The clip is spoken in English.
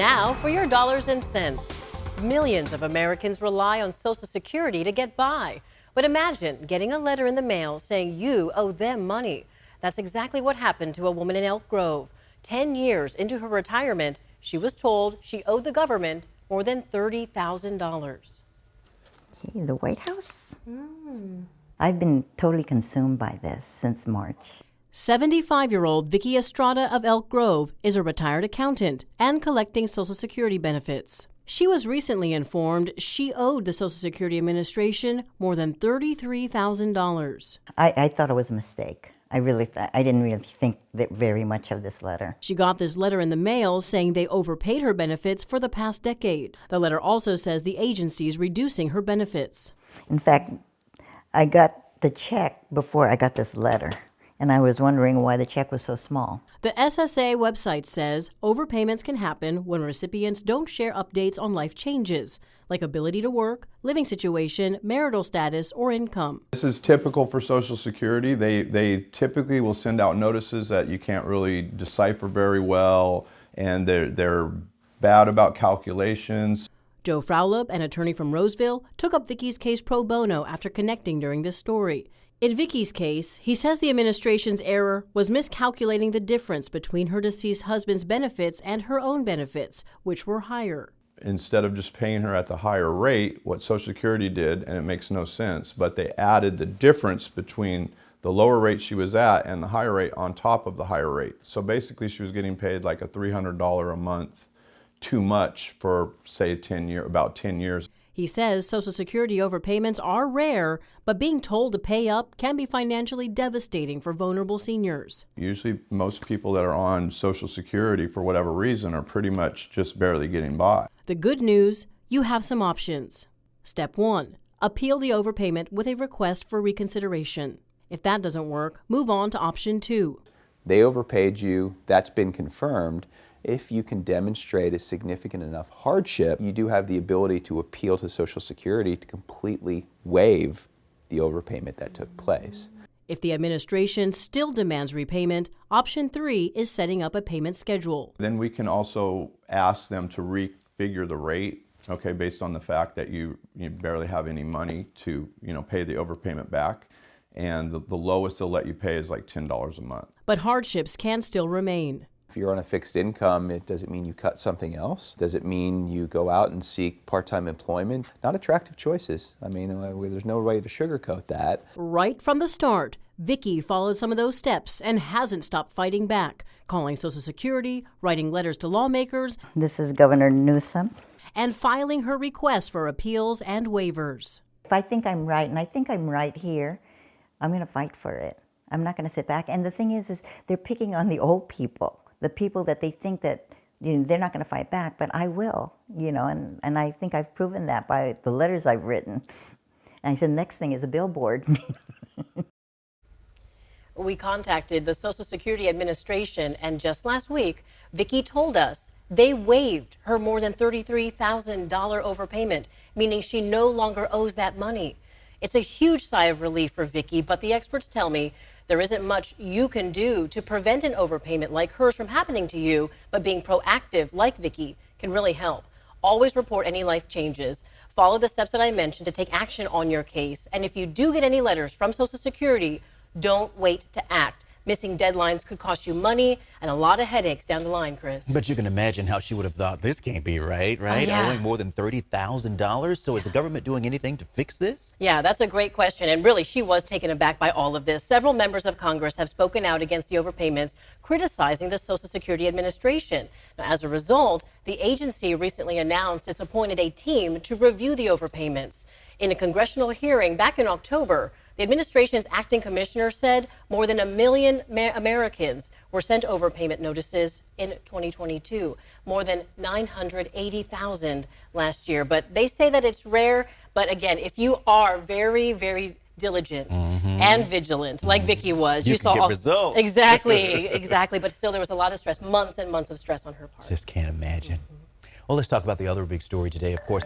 Now for your dollars and cents. Millions of Americans rely on Social Security to get by. But imagine getting a letter in the mail saying you owe them money. That's exactly what happened to a woman in Elk Grove. 10 years into her retirement, she was told she owed the government more than $30,000. Gee, the White House? I've been totally consumed by this since March. 75-year-old Vicki Estrada of Elk Grove is a retired accountant and collecting Social Security benefits. She was recently informed she owed the Social Security Administration more than $33,000. I thought it was a mistake. I didn't really think that very much of this letter. She got this letter in the mail saying they overpaid her benefits for the past decade. The letter also says the agency is reducing her benefits. In fact, I got the check before I got this letter, and I was wondering why the check was so small. The SSA website says overpayments can happen when recipients don't share updates on life changes, like ability to work, living situation, marital status, or income. This is typical for Social Security. They typically will send out notices that you can't really decipher very well, and they're bad about calculations. Joe Fraulup, an attorney from Roseville, took up Vicki's case pro bono after connecting during this story. In Vicki's case, he says the administration's error was miscalculating the difference between her deceased husband's benefits and her own benefits, which were higher. Instead of just paying her at the higher rate, what Social Security did, and it makes no sense, but they added the difference between the lower rate she was at and the higher rate on top of the higher rate. So basically she was getting paid like a $300 a month too much for, say, about 10 years. He says Social Security overpayments are rare, but being told to pay up can be financially devastating for vulnerable seniors. Usually most people that are on Social Security for whatever reason are pretty much just barely getting by. The good news, you have some options. Step 1, appeal the overpayment with a request for reconsideration. If that doesn't work, move on to option 2. They overpaid you, that's been confirmed. If you can demonstrate a significant enough hardship, you do have the ability to appeal to Social Security to completely waive the overpayment that took place. If the administration still demands repayment, option 3 is setting up a payment schedule. Then we can also ask them to refigure the rate, okay, based on the fact that you barely have any money to, pay the overpayment back. And the lowest they'll let you pay is like $10 a month. But hardships can still remain. If you're on a fixed income, does it mean you cut something else? Does it mean you go out and seek part-time employment? Not attractive choices. I mean, there's no way to sugarcoat that. Right from the start, Vicki followed some of those steps and hasn't stopped fighting back, calling Social Security, writing letters to lawmakers. This is Governor Newsom. And filing her requests for appeals and waivers. If I think I'm right, and I think I'm right here, I'm going to fight for it. I'm not going to sit back. And the thing is they're picking on the old people. The people that they think that they're not going to fight back, but I will, and I think I've proven that by the letters I've written. And I said, next thing is a billboard. We contacted the Social Security Administration, and just last week, Vicki told us they waived her more than $33,000 overpayment, meaning she no longer owes that money. It's a huge sigh of relief for Vicki, but the experts tell me there isn't much you can do to prevent an overpayment like hers from happening to you, but being proactive like Vicki can really help. Always report any life changes. Follow the steps that I mentioned to take action on your case. And if you do get any letters from Social Security, don't wait to act. Missing deadlines could cost you money and a lot of headaches down the line, Chris. But you can imagine how she would have thought this can't be right? Yeah. Owing more than $30,000. So is the government doing anything to fix this? Yeah, that's a great question. And really, she was taken aback by all of this. Several members of Congress have spoken out against the overpayments, criticizing the Social Security Administration. Now, as a result, the agency recently announced it's appointed a team to review the overpayments. In a congressional hearing back in October, the administration's acting commissioner said more than 1 million Americans were sent overpayment notices in 2022, more than 980,000 last year. But they say that it's rare. But again, if you are very, very diligent and vigilant, like Vicki was, you saw get results. Exactly. But still, there was a lot of stress, months and months of stress on her part. Just can't imagine. Well, let's talk about the other big story today, of course.